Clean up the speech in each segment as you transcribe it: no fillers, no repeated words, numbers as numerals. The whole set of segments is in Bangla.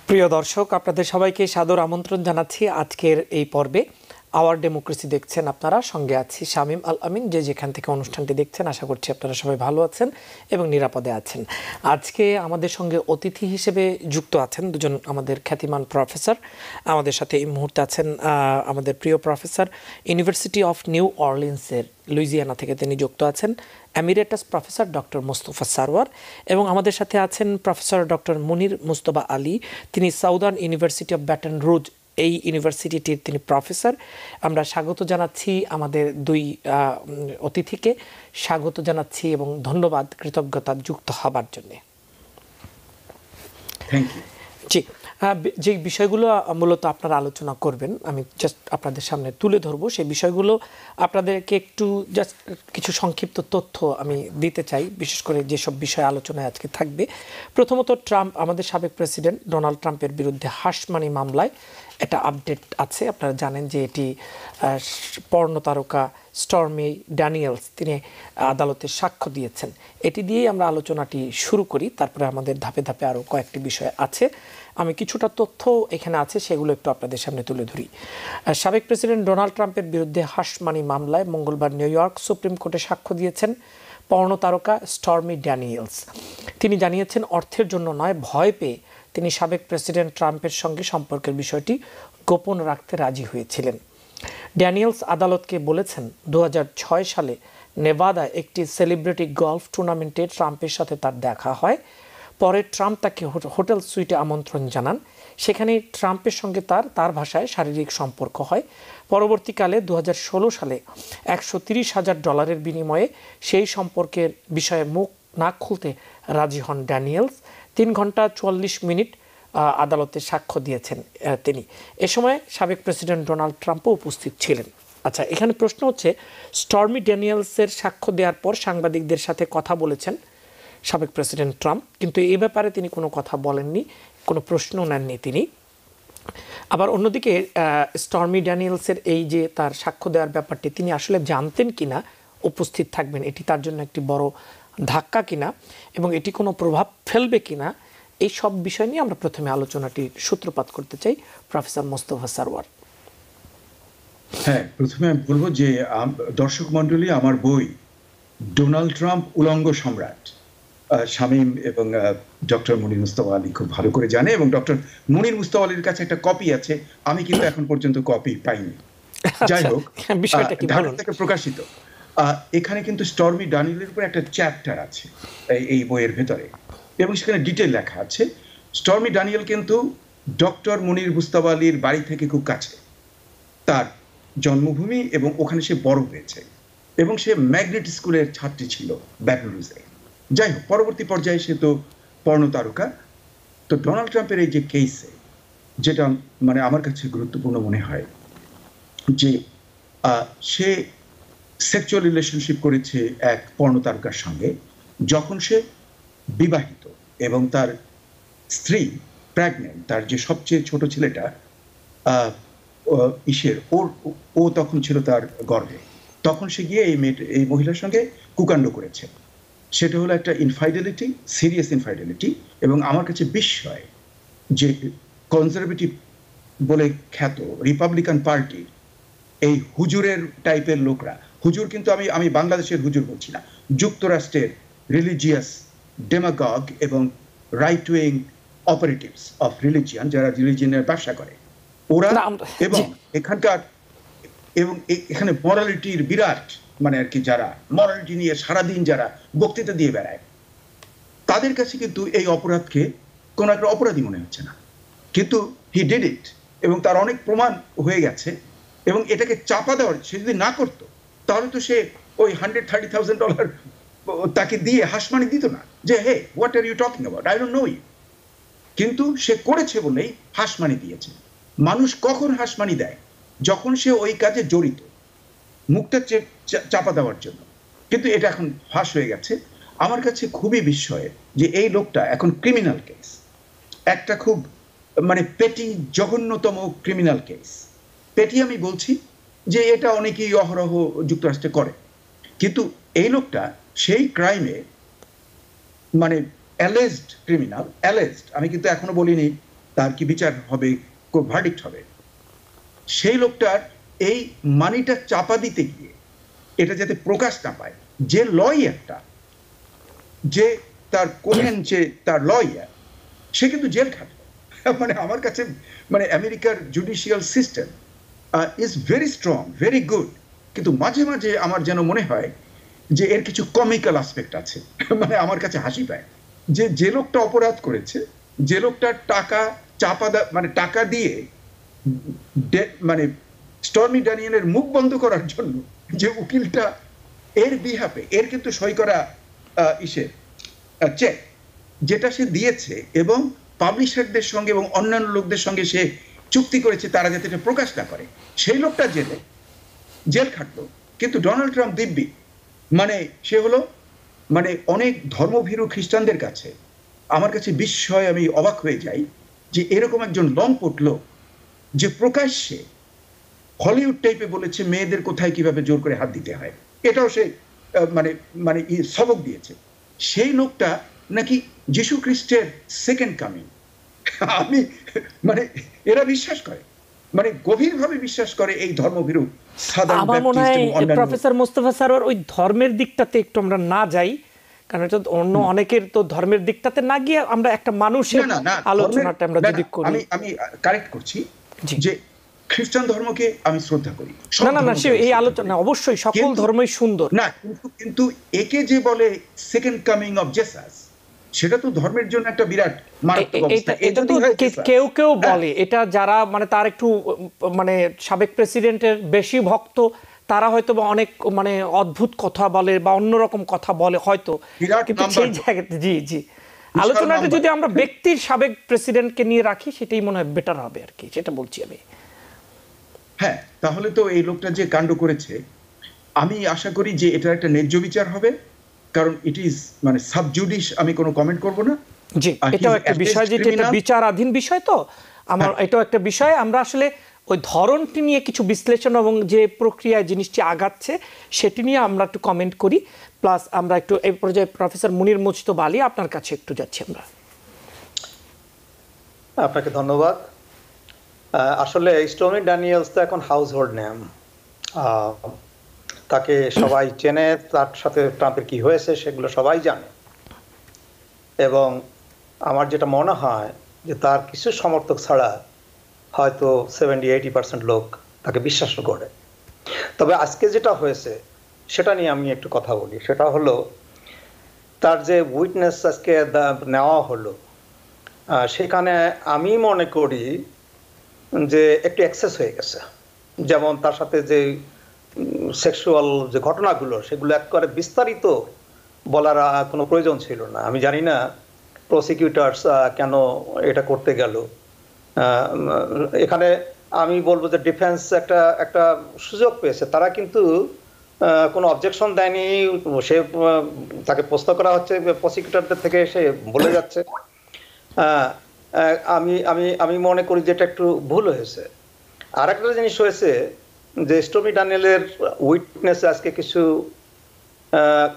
প্রিয় দর্শক, আপনাদের সবাইকে সাদর আমন্ত্রণ জানাচ্ছি আজকের এই পর্বে। আওয়ার ডেমোক্রেসি দেখছেন আপনারা, সঙ্গে আছি শামীম আল আমিন। যে যেখান থেকে অনুষ্ঠানটি দেখছেন, আশা করছি আপনারা সবাই ভালো আছেন এবং নিরাপদে আছেন। আজকে আমাদের সঙ্গে অতিথি হিসেবে যুক্ত আছেন দুজন আমাদের খ্যাতিমান প্রফেসর। আমাদের সাথে এই মুহূর্তে আছেন আমাদের প্রিয় প্রফেসর, ইউনিভার্সিটি অফ নিউ অরলিন্সের লুইজিয়ানা থেকে তিনি যুক্ত আছেন, emeritus professor doctor Mostafa Sarwar, এবং আমাদের সাথে আছেন প্রফেসর ডক্টর মুনির মুস্তফা আলী। তিনি southern university of Baton Rouge, এই ইউনিভার্সিটিটির তিনি প্রফেসর। আমরা স্বাগত জানাচ্ছি আমাদের দুই অতিথিকে, স্বাগত জানাচ্ছি এবং ধন্যবাদ, কৃতজ্ঞতা যুক্ত হবার জন্য। Thank you. জি, যে বিষয়গুলো মূলত আপনারা আলোচনা করবেন, আমি জাস্ট আপনাদের সামনে তুলে ধরবো। সেই বিষয়গুলো আপনাদেরকে একটু জাস্ট কিছু সংক্ষিপ্ত তথ্য আমি দিতে চাই, বিশেষ করে যেসব বিষয় আলোচনায় আজকে থাকবে। প্রথমত, ট্রাম্প, আমাদের সাবেক প্রেসিডেন্ট ডোনাল্ড ট্রাম্পের বিরুদ্ধে হাঁসমানি মামলায় একটা আপডেট আছে। আপনারা জানেন যে এটি পর্ণ তারকা স্টর্মি ড্যানিয়েলস তিনি আদালতে সাক্ষ্য দিয়েছেন। এটি দিয়েই আমরা আলোচনাটি শুরু করি, তারপরে আমাদের ধাপে ধাপে আরও কয়েকটি বিষয় আছে। আমি কিছুটা তথ্য এখানে আছে, সেগুলো একটু আপনাদের সামনে তুলে ধরি। সাবেক প্রেসিডেন্ট ডোনাল্ড ট্রাম্পের বিরুদ্ধে হাঁসমানি মামলায় মঙ্গলবার নিউ ইয়র্ক সুপ্রিম কোর্টে সাক্ষ্য দিয়েছেন পর্ণ তারকা স্টর্মি ড্যানিয়েলস। তিনি জানিয়েছেন অর্থের জন্য নয়, ভয় পেয়ে তিনি সাবেক প্রেসিডেন্ট ট্রাম্পের সঙ্গে সম্পর্কের বিষয়টি গোপন রাখতে রাজি হয়েছিলেন। ড্যানিয়েলস আদালতকে বলেছেন 2006 সালে নেভাদায় একটি সেলিব্রিটি গলফ টুর্নামেন্টে ট্রাম্পের সাথে তার দেখা হয়। পরে ট্রাম্প তাকে হোটেল সুইটে আমন্ত্রণ জানান। সেখানে ট্রাম্পের সঙ্গে তার ভাষায় শারীরিক সম্পর্ক হয়। পরবর্তীকালে 2016 সালে $130,000 বিনিময়ে সেই সম্পর্কের বিষয়ে মুখ না খুলতে রাজি হন ড্যানিয়েলস। 3 ঘন্টা 44 মিনিট আদালতে সাক্ষ্য দিয়েছেন তিনি। এ সময় সাবেক প্রেসিডেন্ট ডোনাল্ড ট্রাম্পও উপস্থিত ছিলেন। আচ্ছা, এখানে প্রশ্ন হচ্ছে, স্টর্মি ড্যানিয়েলসের সাক্ষ্য দেওয়ার পর সাংবাদিকদের সাথে কথা বলেছেন সাবেক প্রেসিডেন্ট ট্রাম্প, কিন্তু এ ব্যাপারে তিনি কোনো কথা বলেননি, কোনো প্রশ্নও নেননি তিনি। আবার অন্যদিকে স্টর্মি ড্যানিয়েলসের এই যে তার সাক্ষ্য দেওয়ার ব্যাপারটি, তিনি আসলে জানতেন কিনা উপস্থিত থাকবেন, এটি তার জন্য একটি বড় ধাক্কা কিনা এবং এটি কোনো প্রভাব ফেলবে কিনা, এই সব বিষয় নিয়ে আমরা প্রথমে আলোচনাটির সূত্রপাত করতে চাই। প্রফেসর মোস্তফা সারওয়ার। হ্যাঁ, প্রথমে আমি বলবো যে দর্শক মণ্ডলী, আমার বই ডোনাল্ড ট্রাম্প উলঙ্গ সম্রাট, শামীম এবং ডক্টর মুনির মুস্তফা আলী খুব ভালো করে জানে, এবং ডক্টর মুনির মুস্তফা আলীর কাছে একটা কপি আছে, আমি কিন্তু এখন পর্যন্ত কপি পাইনি। যাই হোক, ঢাকা থেকে প্রকাশিত। এখানে কিন্তু স্টর্মি ড্যানিয়েলের উপর একটা চ্যাপ্টার আছে এই বইয়ের ভেতরে, এবং সেখানে ডিটেল লেখা আছে। স্টর্মি ড্যানিয়েল কিন্তু ডক্টর মুনির মুস্তফা আলীর বাড়ি থেকে খুব কাছে, তার জন্মভূমি, এবং ওখানে সে বড় হয়েছে, এবং সে ম্যাগনেট স্কুলের ছাত্রী ছিল ব্যাটন রুজে। যাই হোক, পরবর্তী পর্যায়ে সে তো পর্ণ তারকা। তো ডোনাল্ড ট্রাম্পের এই যে কেসে, যেটা মানে আমার কাছে গুরুত্বপূর্ণ মনে হয়, যে সে সেক্সুয়াল রিলেশনশিপ করেছে এক পর্ণ তারকার সঙ্গে যখন সে বিবাহিত, এবং তার স্ত্রী প্রেগনেন্ট, তার যে সবচেয়ে ছোট ছেলেটা ও তখন ছিল তার গর্ভে। তখন সে গিয়ে এই মহিলার সঙ্গে কুকাণ্ড করেছে। সেটা হলো একটা ইনফাইডেলিটি, সিরিয়াস ইনফাইডেলিটি। এবং আমার কাছে বিস্ময় যে কনজারভেটিভ বলে খ্যাত রিপাবলিকান পার্টি এই হুজুরের টাইপের লোকরা, হুজুর কিন্তু আমি বাংলাদেশের হুজুর বলছি না, যুক্তরাষ্ট্রের রিলিজিয়াস ডেমাগগ এবং রাইট উইং অপারেটিভস অফ রিলিজিয়ান, যারা রিলিজিয়নের ব্যবসা করে, ওরা, এবং এখানে মরালিটির বিরাট মানে আর কি, যারা মরালিটি নিয়ে সারাদিন যারা বক্তৃতা দিয়ে বেড়ায়, তাদের কাছে কিন্তু এই অপরাধকে কোনো একটা অপরাধী মনে হচ্ছে না। কিন্তু হি ডিড ইট, এবং তার অনেক প্রমাণ হয়ে গেছে। এবং এটাকে চাপা দেওয়ার, সে যদি না করতো তাহলে তো সে ওই $130,000 তাকে দিয়ে হাসমানি দিত না, যে hey what are you talking about, I don't know you. কিন্তু সে করেছে বলেই হাসমানি দিয়েছে। মানুষ কখন হাসমানি দেয়? যখন সে ওই কাজে জড়িত, মুখটা চাপা দেওয়ার জন্য। কিন্তু এটা এখন ফাঁস হয়ে গেছে। আমার কাছে খুবই বিস্ময়ের যে এই লোকটা এখন ক্রিমিনাল কেস, একটা খুব মানে পেটি জঘন্যতম ক্রিমিনাল কেস। পেটি আমি বলছি যে এটা অনেকেই অহরহ যুক্তরাষ্ট্রে করে, কিন্তু এই লোকটা সেই ক্রাইমে মানে অ্যালেজড ক্রিমিনাল, অ্যালেজড, আমি কিন্তু এখনো বলিনি তার কি বিচার হবে, ভার্ডিক্ট হবে, সেই লোকটার এই মানিটা চাপা দিতে গিয়ে এটা যাতে প্রকাশ না পায়, যে লয়ারটা, যে তার কোহেন, যে তার লয়ার, সে কিন্তু জেল খাটলো। মানে আমার কাছে মানে আমেরিকার judicial system is very strong, very good, কিন্তু মাঝে মাঝে আমার যেন মনে হয় যে এর কিছু কমিক্যাল অ্যাসপেক্ট আছে। মানে আমার কাছে হাসি পায় যে যে লোকটা অপরাধ করেছে, যে লোকটার টাকা মানে টাকা দিয়ে মানে স্টর্মি ড্যানিয়েলের মুখ বন্ধ করার জন্য যে উকিলটা এর বিহাফে, এর কিন্তু সই করা চেক যেটা সে দিয়েছে এবং পাবলিশারদের সঙ্গে এবং অন্যান্য লোকদের সঙ্গে সে চুক্তি করেছে তারা যাতে এটা প্রকাশ না করে, সেই লোকটা জেল খাটলো। কিন্তু ডোনাল্ড ট্রাম্প দিব্যি, মানে সে হলো মানে অনেক ধর্মভীরু খ্রিস্টানদের কাছে, আমার কাছে বিস্ময়, আমি অবাক হয়ে যাই যে এরকম একজন লম্পট লোক যে প্রকাশ্যে হলিউড টাইপে বলেছে মেয়েদের কোথায় কিভাবে জোর করে হাত দিতে হয়, এটাও সে মানে মানে সবক দিয়েছে। সেই লোকটা নাকি যীশু খ্রিস্টের সেকেন্ড কামিং। আমি মানে এরা বিশ্বাস করে, মানে গভীরভাবে বিশ্বাস করে এই ধর্মভীরু সাধারণ। আমার মনে হয় প্রফেসর মোস্তফা স্যার ওই ধর্মের দিকটাতে একটু আমরা না যাই, কারণ এটা অন্য অনেকের তো ধর্মের দিকটাতে না গিয়ে আমরা একটা মানুষের আলোচনাটা আমরা যদি করি। আমি কারেক্ট করছি যে খ্রিস্টান ধর্মকে আমি শ্রদ্ধা করি, না সে এই আলোচনা অবশ্যই সকল ধর্মই সুন্দর না, কিন্তু একে যে বলে সেকেন্ড কামিং অফ জেসাস, সেটা তো ধর্মের জন্য একটা বিরাট মারাত্মক অবস্থা। এটা তো কেউ কেউ বলে এটা যারা মানে তার একটু মানে সাবেক প্রেসিডেন্টের বেশি ভক্ত, তারা হয়তো বা অনেক মানে অদ্ভুত কথা বলে বা অন্যরকম কথা বলে হয়তো, কিন্তু সেই জায়গাতে জি আলোচনাটা যদি আমরা ব্যক্তির সাবেক প্রেসিডেন্টকে নিয়ে রাখি সেটাই মনে হয় বেটার হবে আর কি, সেটা বলছি আমি। হ্যাঁ, তাহলে তো এই লোকটা যে কাণ্ড করেছে, আমি আশা করি যে এটা একটা ন্যায্য বিচার হবে, কারণ ইট ইজ মানে সাবজুডিস, আমি কোনো কমেন্ট করব না। জি, এটাও একটা বিষয়, যেটা এটা বিচারাধীন বিষয়, তো আমার এটাও একটা বিষয়। আমরা আসলে ওই ধরনটি নিয়ে কিছু বিশ্লেষণ এবং যে প্রক্রিয়ায় জিনিসটি আগাচ্ছে সেটি নিয়ে আমরা একটু কমেন্ট করি, প্লাস আমরা একটু এই পর্যায়ে প্রফেসর মুনির মুজতবা আলী আপনার কাছে একটু যাচ্ছি আমরা। আপনাকে ধন্যবাদ। আসলে স্টর্মি ড্যানিয়েলস তো এখন হাউস হোল্ড নেম, তাকে সবাই চেনে, তার সাথে ট্রাম্পের কি হয়েছে সেগুলো সবাই জানে, এবং আমার যেটা মনে হয় যে তার কিছু সমর্থক ছাড়া হয়তো 70-80% লোক তাকে বিশ্বাস করে। তবে আজকে যেটা হয়েছে সেটা নিয়ে আমি একটু কথা বলি। সেটা হলো তার যে উইটনেস আজকে নেওয়া হলো, সেখানে আমি মনে করি যে একটু এক্সেস হয়ে গেছে। যেমন তার সাথে যে সেক্সুয়াল যে ঘটনাগুলো, সেগুলো একবারে বিস্তারিত বলার কোনো প্রয়োজন ছিল না। আমি জানি না প্রসিকিউটার্স কেন এটা করতে গেল। এখানে আমি বলবো যে ডিফেন্স একটা সুযোগ পেয়েছে, তারা কিন্তু কোনো অবজেকশন দেয়নি। সে তাকে প্রশ্ন করা হচ্ছে প্রসিকিউটরদের থেকে, সে বলে যাচ্ছে। আমি আমি আমি মনে করি যে এটা একটু ভুল হয়েছে। আর একটা জিনিস হয়েছে যে স্টর্মি ড্যানিয়েলের উইটনেস আজকে কিছু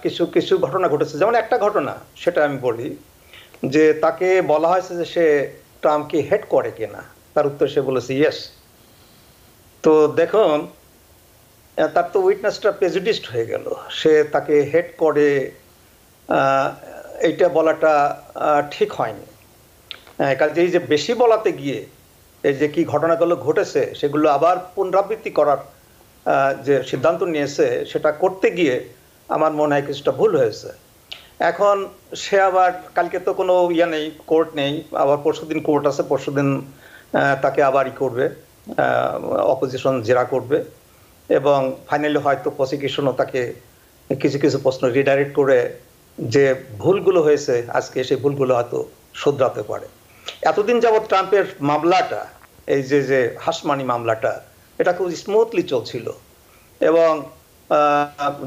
কিছু কিছু ঘটনা ঘটেছে। যেমন একটা ঘটনা, সেটা আমি বলি, যে তাকে বলা হয়েছে যে সে ট্রাম্পকে হেড করে কিনা, তার উত্তর সে বলেছে ইয়েস। তো দেখুন, তার তো উইটনেসটা প্রেজুডিসড হয়ে গেল। সে তাকে হেড করে এইটা বলাটা ঠিক হয়নি। কাজে এই যে বেশি বলাতে গিয়ে এই যে কি ঘটনাগুলো ঘটেছে সেগুলো আবার পুনরাবৃত্তি করার যে সিদ্ধান্ত নিয়েছে, সেটা করতে গিয়ে আমার মনে হয় কিছুটা ভুল হয়েছে। এখন সে আবার, কালকে তো কোনো নেই, কোর্ট নেই, আবার পরশুদিন কোর্ট আছে, পরশুদিন তাকে আবার করবে, অপোজিশন জেরা করবে, এবং ফাইনালি হয়তো প্রসিকিউশনও তাকে কিছু কিছু প্রশ্ন রিডাইরেক্ট করে যে ভুলগুলো হয়েছে আজকে, সেই ভুলগুলো হয়তো শুধরাতে পারে। এতদিন যাবৎ ট্রাম্পের মামলাটা, এই যে হাসমানি মামলাটা, এটা খুব স্মুথলি চলছিল, এবং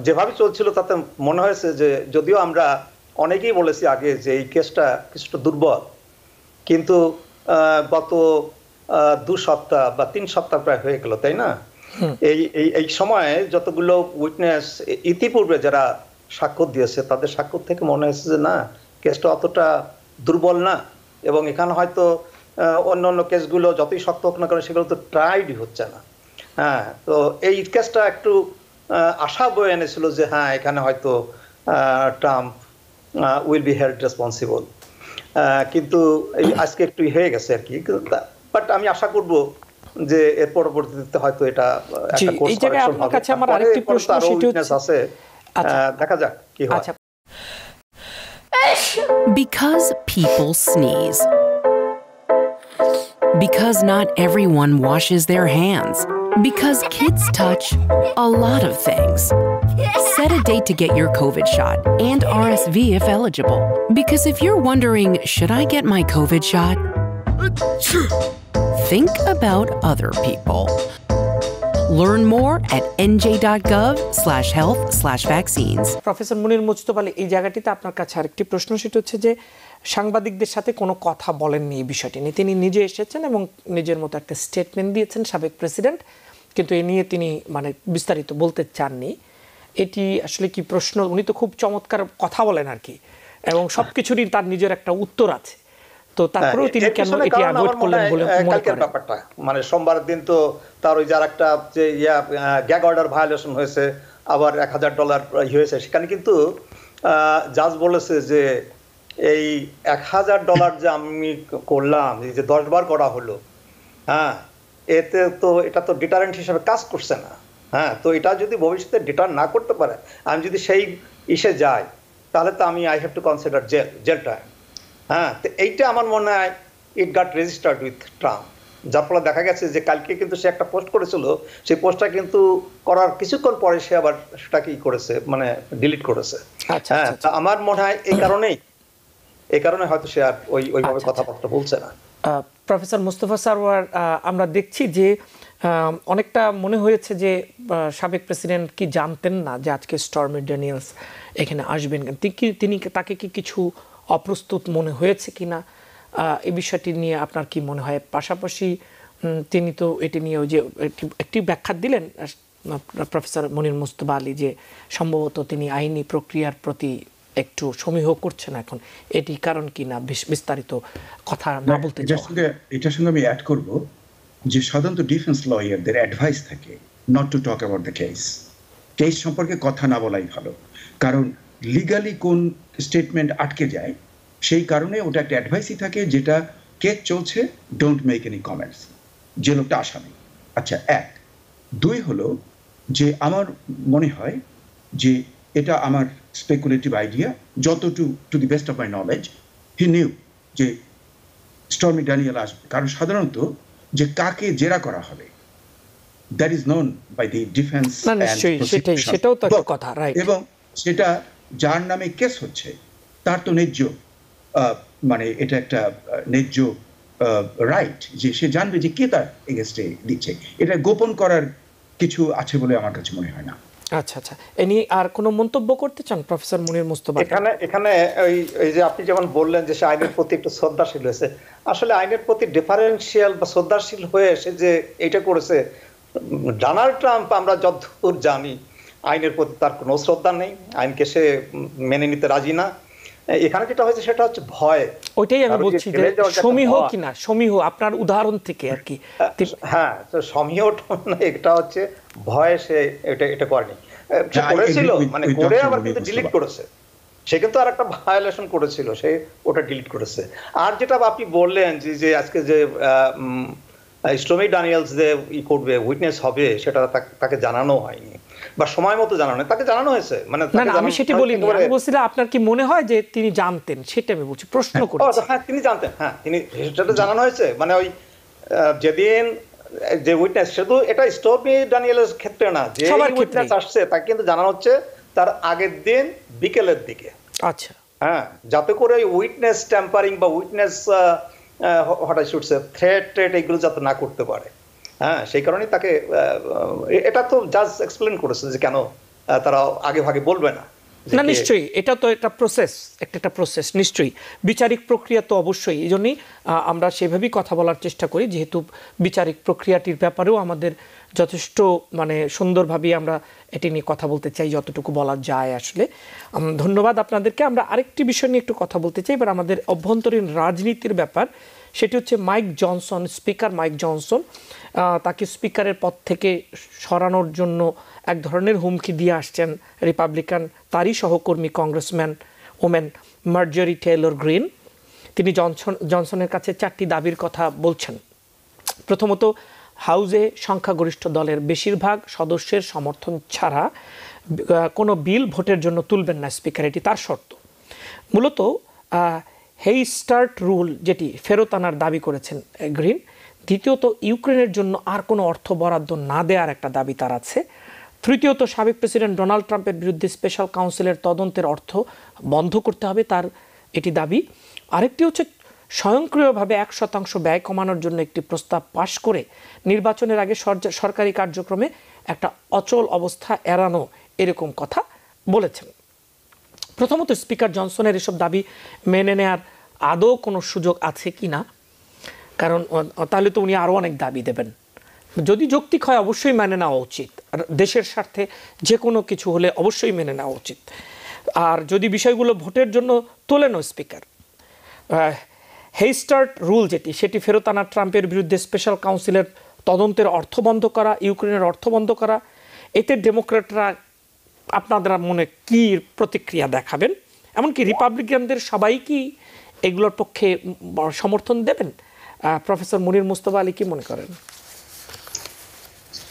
যেভাবে চলছিল তাতে মনে হয়েছে যে, যদিও আমরা অনেকেই বলেছি আগে যে এই কেসটা কিছুটা দুর্বল, কিন্তু গত 2 সপ্তাহ বা 3 সপ্তাহ প্রায় হয়ে গেল, তাই না? এই সময়ে যতগুলো উইটনেস ইতিপূর্বে যারা সাক্ষ্য দিয়েছে, তাদের সাক্ষ্য থেকে মনে হয়েছে যে না, কেসটা অতটা দুর্বল না, এবং এখানে হয়তো অন্য অন্য কেসগুলো যতই শক্ত হোক না কেন সেগুলো তো ট্রাইডই হচ্ছে না। হ্যাঁ, তো এই কেসটা একটু আশা বয়ে এনেছিল যে হ্যাঁ এখানে হয়তো Trump will be held responsible, কিন্তু এই আজকে একটু হয়ে গেছে আর কি। বাট আমি আশা করব যে এর পরবর্তীতে হয়তো এটা একটা কোর্স কারেকশন হবে। কাছে আমার আরেকটি প্রশ্ন সেটি হচ্ছে দেখা যাক কি হয়। Because people sneeze. Because not everyone washes their hands. Because kids touch a lot of things. Set a date to get your COVID shot and RSV if eligible. Because if you're wondering, should I get my COVID shot? Think about other people. Learn more at nj.gov/health/vaccines. Professor Munir Mujtaba Ali, এই জায়গাটিতে আপনার কাছে আরেকটি প্রশ্ন, সেটা হচ্ছে যে সাংবাদিকদের সাথে কোনো কথা বলেননি এই বিষয়টি নিয়ে। তিনি নিজে এসেছেন এবং নিজের মতো একটা স্টেটমেন্ট দিয়েছেন সাবেক প্রেসিডেন্ট, কিন্তু এ নিয়ে তিনি মানে বিস্তারিত বলতে চাননি। এটি আসলে কি প্রশ্ন? উনি তো খুব চমৎকার কথা বলেন আর কি, এবং সবকিছুরই তার নিজের একটা উত্তর আছে, তো তারপরেও তিনি কেন এটি অ্যাভয়েড করলেন বলে মনে করেন? ব্যাপারটা মানে সোমবার দিন তো তার ওই যার একটা যে গ্যাগ অর্ডার ভায়োলেশন হয়েছে, আবার $1000 হয়েছে, সেখানে কিন্তু জাজ বলেছে যে এই $1000 যে আমি করলাম, এই যে 10 বার করা হলো, হ্যাঁ, এতে তো এটা তো ডিটারেন্ট হিসেবে কাজ করছে না। হ্যাঁ, তো এটা যদি ভবিষ্যতে ডিটার না করতে পারে, আমি যদি সেই ইসে যাই, তাহলে তো আমি I have to consider jail time. হ্যাঁ, তো এইটা আমার মনে হয় it got registered with Trump, যার ফলে দেখা গেছে যে কালকে কিন্তু সে একটা পোস্ট করেছিল, সেই পোস্টটা কিন্তু করার কিছুক্ষণ পরে সে আবার সেটাকে করেছে, মানে ডিলিট করেছে। হ্যাঁ, আমার মনে হয় এই কারণে হয়তো সে আর ওইভাবে কথাবার্তা বলছে না। প্রফেসর মুস্তফা সারওয়ার, আমরা দেখছি যে অনেকটা মনে হয়েছে যে সাবেক প্রেসিডেন্ট কি জানতেন না যে আজকে স্টর্মি ড্যানিয়েলস এখানে আসবেন? তিনি তাকে কি কিছু অপ্রস্তুত মনে হয়েছে কিনা, এই বিষয়টি নিয়ে আপনার কি মনে হয়? পাশাপাশি তিনি তো এটি নিয়েও যে একটি ব্যাখ্যা দিলেন প্রফেসর মুনির মুজতবা আলী, যে সম্ভবত তিনি আইনি প্রক্রিয়ার প্রতি একটু সমীহ করছেন এখন, এটি কারণ কি না বিস্তারিত কথা না বলতে চাই। এটার সঙ্গে আমি অ্যাড করব যে সাধারণত ডিফেন্স লয়ারদের অ্যাডভাইস থাকে not to talk about the case সম্পর্কে কথা না বলাই ভালো, কারণ লিগালি কোন স্টেটমেন্ট আটকে যায় সেই কারণে ওটা একটা অ্যাডভাইসই থাকে, যেটা কেস চলছে, ডোন্ট মেক এনি কমেন্টস, যে লোকটা আসামি। আচ্ছা, 1 2 হলো যে আমার মনে হয় যে এটা আমার স্পেকুলেটিভ আইডিয়া, যতটুকু to the best of my knowledge he knew যে স্টর্মি ড্যানিয়েল আসবে, কারণ সাধারণত যে কাকে জেরা করা হবে that is known by the defence, সেটাও তো একটা কথা, রাইট? এবং সেটা যার নামে কেস হচ্ছে তার তো ন্যায্য, মানে এটা একটা ন্যায্য রাইট যে সে জানবে যে কে তার এগেইনস্টে দিচ্ছে। এটা গোপন করার কিছু আছে বলে আমার কাছে মনে হয় না। আচ্ছা আচ্ছা, এ নিয়ে আর কোনো মন্তব্য করতে চান প্রফেসর মুনির মুজতবা? এখানে ওই যে আপনি যেমন বললেন যে সে আইনের প্রতি একটু শ্রদ্ধাশীল হয়েছে, আসলে আইনের প্রতি ডিফারেন্সিয়াল বা শ্রদ্ধাশীল হয়ে সে যে এটা করেছে, ডোনাল্ড ট্রাম্প আমরা যতদূর জানি আইনের প্রতি তার কোনো শ্রদ্ধা নেই, আইনকে সে মেনে নিতে রাজি না। এখানে যেটা হয়েছে সেটা হচ্ছে ভয়। ওইটাই আমি বলছি যে সমীহ কিনা, সমীহ আপনার উদাহরণ থেকে আর কি। হ্যাঁ, তো সমীহ এটা হচ্ছে ভয়, সে এটা করেনি, সে করেছিল মানে করে আবার কিন্তু ডিলিট করেছে, সে কিন্তু আর একটা ভায়োলেশন করেছিল, সে ওটা ডিলিট করেছে। আর যেটা আপনি বললেন যে আজকে যে স্টর্মি ড্যানিয়েলস যে করবে, উইটনেস হবে, সেটা তাকে জানানো হয়নি বা সময় মতো জানানো, তাকে জানানো হয়েছে। মানে আমি সেটা বলিনি, আমি বলছিলাম আপনার কি মনে হয় যে তিনি জানতেন, সেটা আমি বলছি, প্রশ্ন করছি। হ্যাঁ, তিনি জানতেন, হ্যাঁ, তিনি সেটা জানানো হয়েছে। মানে ওই যেদিন যে উইটনেস, শুধু এটা স্টর্মি ড্যানিয়েলের ক্ষেত্রে না, যে উইটনেস আসছে তাকে কিন্তু জানানো হচ্ছে তার আগের দিন বিকেলের দিকে। আচ্ছা, হ্যাঁ, যাতে করে উইটনেস ট্যাম্পারিং বা উইটনেস থ্রেট এগুলো যাতে না করতে পারে। হ্যাঁ, সেই কারণেই তাকে, এটা তো জাজ এক্সপ্লেন করেছে যে কেন তারা আগে ভাগে বলবে না। না নিশ্চয়ই, এটা তো একটা প্রসেস, একটা প্রসেস, নিশ্চয়ই বিচারিক প্রক্রিয়া তো অবশ্যই, এই জন্যই আমরা সেভাবেই কথা বলার চেষ্টা করি, যেহেতু বিচারিক প্রক্রিয়াটির ব্যাপারেও আমাদের যথেষ্ট মানে সুন্দরভাবে আমরা এটি নিয়ে কথা বলতে চাই, যতটুকু বলা যায় আসলে। ধন্যবাদ আপনাদেরকে। আমরা আরেকটি বিষয় নিয়ে একটু কথা বলতে চাই, এবার আমাদের অভ্যন্তরীণ রাজনীতির ব্যাপার, সেটি হচ্ছে mic Johnson, speaker mic Johnson তাকে স্পিকারের পদ থেকে সরানোর জন্য এক ধরনের হুমকি দিয়ে আসছেন রিপাবলিকান তারই সহকর্মী কংগ্রেসম্যান ওমেন মার্জরি টেইলর গ্রিন। তিনি জনসনের কাছে 4টি দাবির কথা বলছেন। প্রথমত, হাউসে সংখ্যাগরিষ্ঠ দলের বেশিরভাগ সদস্যের সমর্থন ছাড়া কোনো বিল ভোটের জন্য তুলবেন না স্পিকার, এটি তার শর্ত। মূলত হেইস্টার্ট রুল যেটি ফেরত আনার দাবি করেছেন গ্রিন। দ্বিতীয়ত, ইউক্রেনের জন্য আর কোনো অর্থ বরাদ্দ না দেওয়ার একটা দাবি তার আছে। তৃতীয়ত, সাবেক প্রেসিডেন্ট ডোনাল্ড ট্রাম্পের বিরুদ্ধে স্পেশাল কাউন্সিলের তদন্তের অর্থ বন্ধ করতে হবে, তার এটি দাবি। আরেকটি হচ্ছে স্বয়ংক্রিয়ভাবে 1% ব্যয় কমানোর জন্য একটি প্রস্তাব পাশ করে নির্বাচনের আগে সরকারি কার্যক্রমে একটা অচল অবস্থা এড়ানো, এরকম কথা বলেছেন। প্রথমত, স্পিকার জনসনের এসব দাবি মেনে নেওয়ার আদৌ কোনো সুযোগ আছে কি না, কারণ তাহলে তো উনি আরও অনেক দাবি দেবেন। যদি যৌক্তিক হয় অবশ্যই মেনে নেওয়া উচিত, আর দেশের স্বার্থে যে কোনো কিছু হলে অবশ্যই মেনে নেওয়া উচিত। আর যদি বিষয়গুলো ভোটের জন্য তোলেনও স্পিকার, হেইস্টার্ট রুল যেটি সেটি ফেরত আনা, ট্রাম্পের বিরুদ্ধে স্পেশাল কাউন্সিলের তদন্তের অর্থ বন্ধ করা, ইউক্রেনের অর্থ বন্ধ করা, এতে ডেমোক্র্যাটরা আপনাদের মনে কী প্রতিক্রিয়া দেখাবেন? এমনকি রিপাবলিকানদের সবাই কি এগুলোর পক্ষে সমর্থন দেবেন? প্রফেসর মুনির মুস্তফা আলী কি মনে করেন?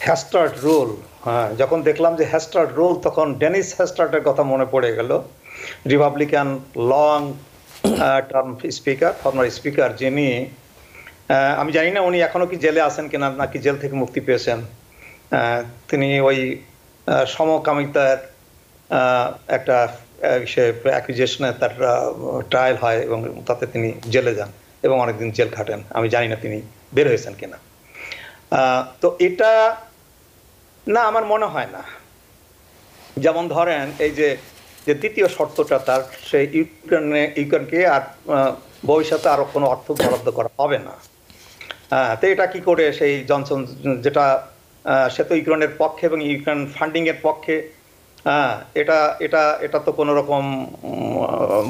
হ্যাস্টার্ট রুল, হ্যাঁ, যখন দেখলাম যে হ্যাস্টার্ট রুল, তখন ডেনিস হ্যাস্টার্টের কথা মনে পড়ে গেল, Republican long term speaker, former speaker, যিনি আমি জানি না উনি এখনো কি জেলে আছেন কিনা, নাকি জেল থেকে মুক্তি পেয়েছেন। তিনি ওই সমকামিতার একটা অ্যাকুজেশনে তার ট্রায়াল হয় এবং তাতে তিনি জেলে যান এবং অনেকদিন জেল খাটেন। আমি জানি না তিনি বের হয়েছেন কিনা। তো এটা না, আমার মনে হয় না। যেমন ধরেন এই যে দ্বিতীয় শর্তটা তার, সেই ইউক্রেনকে আর ভবিষ্যতে আরো কোনো অর্থ বরাদ্দ করা হবে না। তো এটা কি করে সেই জনসন, যেটা সে তো ইউক্রেনের পক্ষে এবং ইউক্রেন ফান্ডিং এর পক্ষে, এটা এটা এটা তো কোনো রকম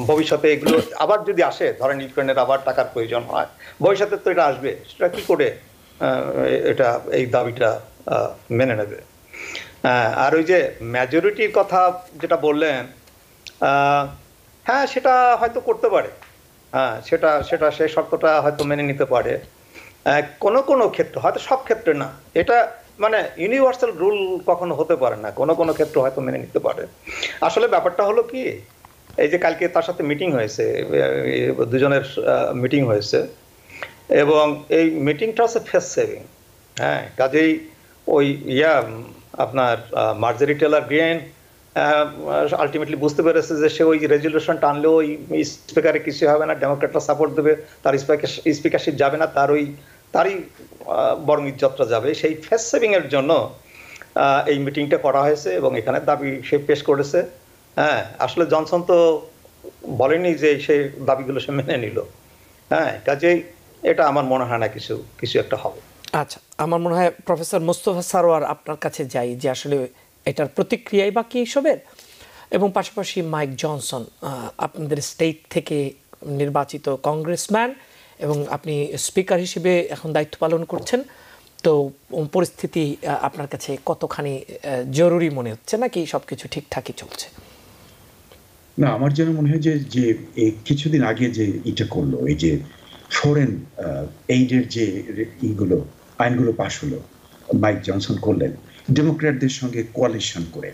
ভবিষ্যতে এগুলো আবার যদি আসে, ধরেন ইউক্রেনের আবার টাকার প্রয়োজন হয় ভবিষ্যতে, তো এটা আসবে, সেটা কি করে এটা এই দাবিটা মেনে নেবে? আর ওই যে মেজরিটির কথা যেটা বললেন, হ্যাঁ সেটা হয়তো করতে পারে, হ্যাঁ সেটা সেটা সেই শর্তটা হয়তো মেনে নিতে পারে কোনো কোনো ক্ষেত্রে, হয়তো সব ক্ষেত্রে না। এটা মানে ইউনিভার্সাল রুল কখনো হতে পারে না, কোনো কোনো ক্ষেত্রে হয়তো মেনে নিতে পারে। আসলে ব্যাপারটা হলো কি, এই যে কালকে তার সাথে মিটিং হয়েছে, দুজনের মিটিং হয়েছে, এবং এই মিটিংটা হচ্ছে ফেস সেভিং। হ্যাঁ, কাজেই ওই আপনার মার্জরি টেইলর গ্রিন আলটিমেটলি বুঝতে পেরেছে যে সে ওই রেজলিউশন টানলেও ওই স্পিকারে কিছু হবে না, ডেমোক্রেটরা সাপোর্ট দেবে, তার স্পিকারশিপ যাবে না, তারই বরং ইজ্জতটা যাবে। সেই ফেস সেভিং এর জন্য এই মিটিংটা করা হয়েছে এবং এখানে দাবি সে পেশ করেছে। হ্যাঁ, আসলে জনসন তো বলেনি যে সেই দাবিগুলো সে মেনে নিল। হ্যাঁ, কাজেই এটা আমার মনে হয় না কিছু একটা হবে। আচ্ছা, আমার মনে হয় প্রফেসর মোস্তফা সারোয়ার আপনার কাছে যাই, যে আসলে এটার প্রতিক্রিয়াই বাকি এইসবের, এবং পাশাপাশি মাইক জনসন আপনাদের স্টেট থেকে নির্বাচিত কংগ্রেসম্যান এবং আপনি স্পিকার হিসেবে এখন দায়িত্ব পালন করছেন, তো পরিস্থিতি আপনার কাছে কতখানি জরুরি মনে হচ্ছে, নাকি সব কিছু ঠিকঠাকই চলছে? না, আমার যেন মনে হয় যে এই কিছুদিন আগে যে এটা করলো, এই যে ফরেন এইডের যে আইনগুলো পাশ হলো, মাইক জনসন করলেন ডেমোক্র্যাটদের সঙ্গে কোয়ালিশন করে,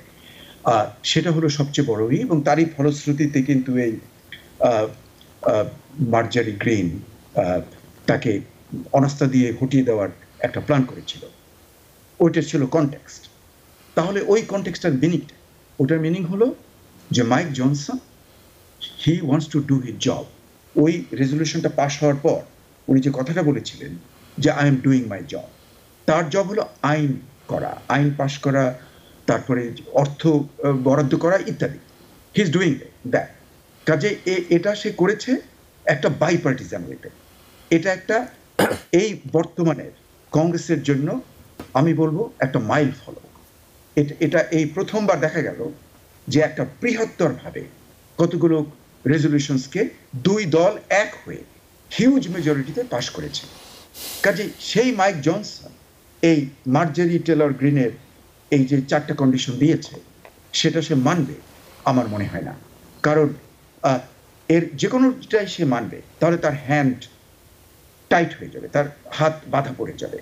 সেটা হলো সবচেয়ে বড়, এবং তারই ফলশ্রুতিতে কিন্তু এই মার্জারি গ্রিন তাকে অনাস্থা দিয়ে হটিয়ে দেওয়ার একটা প্ল্যান করেছিল। ওইটার ছিল কনটেক্সট। তাহলে ওই কনটেক্সটার মিনিংটা, ওটার মিনিং হলো যে Mike Johnson he wants to do his job. ওই রেজলিউশনটা পাস হওয়ার পর উনি যে কথাটা বলেছিলেন যে I am doing my job, তার জব হলো আইন করা, আইন পাস করা, তারপরে অর্থ বরাদ্দ করা ইত্যাদি। He is doing that. কাজে এটা সে করেছে একটা বাইপার্টিজান ওয়েতে। এটা একটা এই বর্তমানের কংগ্রেসের জন্য আমি বলবো একটা মাইল ফলো। এটা এই প্রথমবার দেখা গেল যে একটা বৃহত্তর ভাবে কতগুলো রেজলিউশনসকে দুই দল এক হয়ে হিউজ মেজরিটিতে পাশ করেছে। কাজে সেই মাইক জনসন এই মার্জারি টেলর গ্রিনের এই যে 4টা কন্ডিশন দিয়েছে সেটা সে মানবে আমার মনে হয় না, কারণ এর যে কোনোটাই সে মানবে তাহলে তার হ্যান্ড টাইট হয়ে যাবে, তার হাত বাঁধা পড়ে যাবে,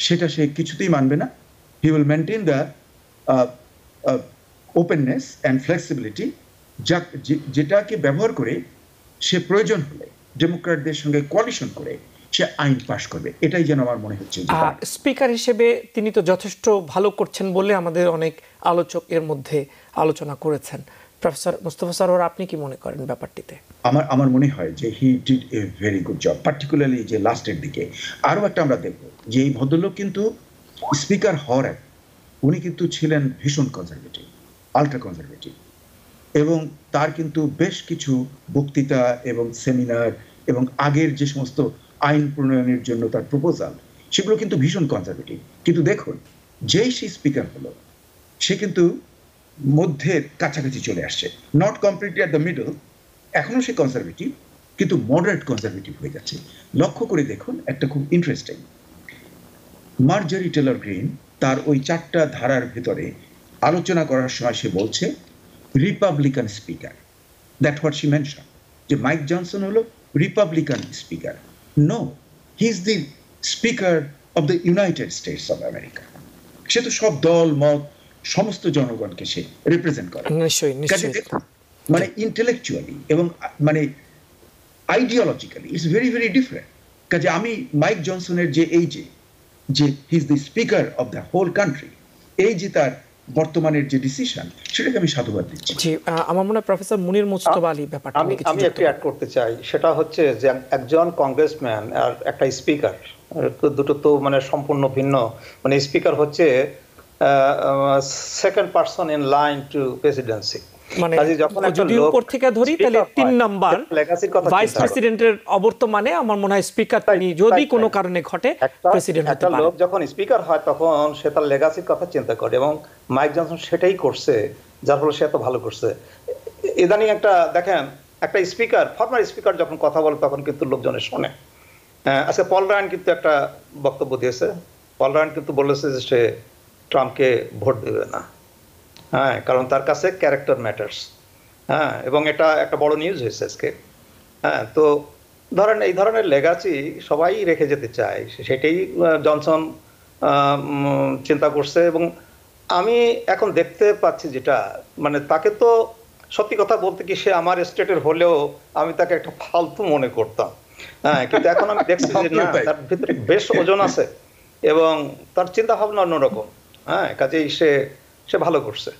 সেটা সে কিছুতেই মানবে না। He will maintain the openness and flexibility, যেটাকে ব্যবহার করে সে প্রয়োজন হলে ডেমোক্র্যাটদের সঙ্গে কোয়ালিশন করে সে আইন পাশ করবে। এটাই যেন আমার মনে হচ্ছে। স্পিকার হিসেবে তিনি তো যথেষ্ট ভালো করছেন বলে আমাদের অনেক আলোচক এর মধ্যে আলোচনা করেছেন। প্রফেসর মোস্তফা সরোয়ার, আপনি কি মনে করেন ব্যাপারটিতে? আমার মনে হয় যে he did a very good job, particularly যে লাস্টের দিকে। আরও একটা আমরা দেখব যে এই ভদ্রলোক কিন্তু স্পিকার হওয়ার আগে উনি কিন্তু ছিলেন ভীষণ কনজারভেটিভ, আলট্রা কনজারভেটিভ, এবং তার কিন্তু বেশ কিছু বক্তৃতা এবং সেমিনার এবং আগের যে সমস্ত আইন প্রণয়নের জন্য তার প্রপোজাল সেগুলো কিন্তু ভীষণ কনজারভেটিভ। কিন্তু দেখুন যেই সে স্পিকার হলো সে কিন্তু মধ্যের কাছাকাছি চলে আসছে, not completely at the middle, এখনো সে কনজারভেটিভ কিন্তু মডারেট কনজারভেটিভ হয়ে যাচ্ছে। লক্ষ্য করে দেখুন একটা খুব ইন্টারেস্টিং, মার্জারি টেলর গ্রিন তার ওই 4টা ধারার ভেতরে আলোচনা করার সময় সে বলছে Republican speaker, that what she mention, যে মাইক জনসন হলো Republican speaker. No, he is the speaker of the United States of America. সে তো সব দল মত সমস্ত জনগণকে সে রিপ্রেজেন্ট করে। মানে ইন্টেলেকচুয়ালি এবং মানে ideologically it's very very different. কাজে আমি মাইক জনসনের যে এই যে he is the speaker of the whole country, এই যে তার বর্তমানের যে ডিসিশন, সেটাকে আমি সাধুবাদ দিচ্ছি। জি, আমার মনে হয় প্রফেসর মুনির মুজতবা আলী ব্যাপারটা আমি একটু অ্যাড করতে চাই। সেটা হচ্ছে যে একজন কংগ্রেসম্যান আর একটা স্পিকার, দুটো তো মানে সম্পূর্ণ ভিন্ন। মানে স্পিকার হচ্ছে second person in line to presidency. মানে যদি উপর থেকে ধরি তাহলে 3 নাম্বার ভাইস প্রেসিডেন্টের অবর্তমানে আমার মনে হয় স্পিকার তিনি যদি কোনো কারণে ঘটে প্রেসিডেন্ট হতে পারে। লোক যখন স্পিকার হয় তখন সে তার লেগাসির কথা চিন্তা করে, এবং মাইক জনসন সেটাই করছে, যার ফলে সে এত ভালো করছে। ইদানিং একটা দেখেন, একটা স্পিকার, ফর্মার স্পিকার যখন কথা বলে তখন কিন্তু লোকজনের শোনে। আজকে পল রায়ান কিন্তু একটা বক্তব্য দিয়েছে। পল রায়ান কিন্তু বলেছে যে সে ট্রাম্পকে ভোট দেবে না, হ্যাঁ, কারণ তার কাছে ক্যারেক্টার ম্যাটার্স। হ্যাঁ, এবং এটা একটা বড় নিউজ হয়েছে আজকে। হ্যাঁ, তো ধরেন এই ধরনের লেগাসি সবাই রেখে যেতে চায়, সেটাই জনসন চিন্তা করছে। এবং আমি এখন দেখতে পাচ্ছি যেটা, মানে তাকে তো সত্যি কথা বলতে কি, সে আমার স্টেটের হলেও আমি তাকে একটা ফালতু মনে করতাম। হ্যাঁ, কিন্তু এখন আমি দেখছি যে না, তার ভিতরে বেশ ওজন আছে এবং তার চিন্তা ভাবনা অন্যরকম। হ্যাঁ, কাজেই সে ভালো করছে।